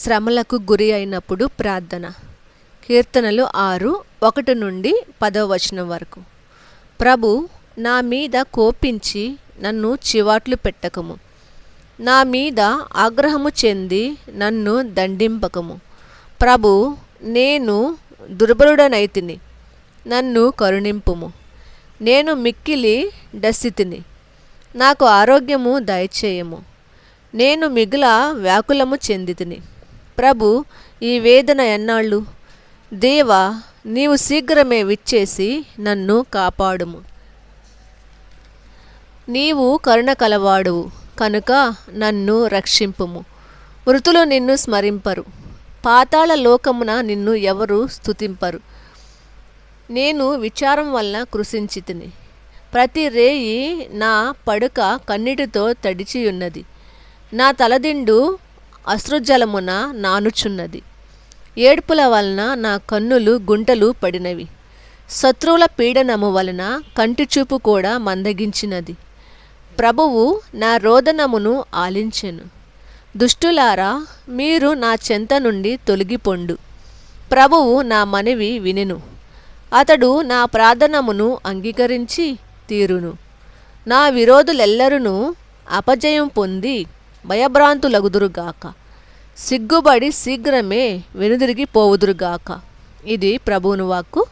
శ్రమలకు గురి అయినప్పుడు ప్రార్థన. కీర్తనలు 6:1 నుండి 10వ వచనం వరకు. ప్రభు, నా మీద కోపించి నన్ను చివాట్లు పెట్టకము. నా మీద ఆగ్రహము చెంది నన్ను దండింపకము. ప్రభు, నేను దుర్బలుడనైతిని, నన్ను కరుణింపుము. నేను మిక్కిలి డస్సితిని, నాకు ఆరోగ్యము దయచేయము. నేను మిగుల వ్యాకులము చెందితిని. ప్రభు, ఈ వేదన ఎన్నాళ్ళు? దేవా, నీవు శీఘ్రమే విచ్చేసి నన్ను కాపాడుము. నీవు కరుణ కలవాడువు కనుక నన్ను రక్షింపుము. మృతులు నిన్ను స్మరింపరు, పాతాళ లోకమున నిన్ను ఎవరు స్తుతింపరు. నేను విచారం వలన కృశించితిని. ప్రతి రేయి నా పడుక కన్నీటితో తడిచియున్నది. నా తలదిండు అశ్రుజలమున నానుచున్నది. ఏడ్పుల వలన నా కన్నులు గుంటలు పడినవి. శత్రువుల పీడనము వలన కంటిచూపు కూడా మందగించినది. ప్రభువు నా రోదనమును ఆలించెను. దుష్టులారా, మీరు నా చెంత నుండి తొలగిపొండు. ప్రభువు నా మనవి వినెను. అతడు నా ప్రార్థనమును అంగీకరించి తీరును. నా విరోధులెల్లరును అపజయం పొంది భయభ్రాంతులగుదురుగాక. సిగ్గుబడి శీఘ్రమే వెనుదిరిగి పోవుదురుగాక. ఇది ప్రభువుని వాక్కు.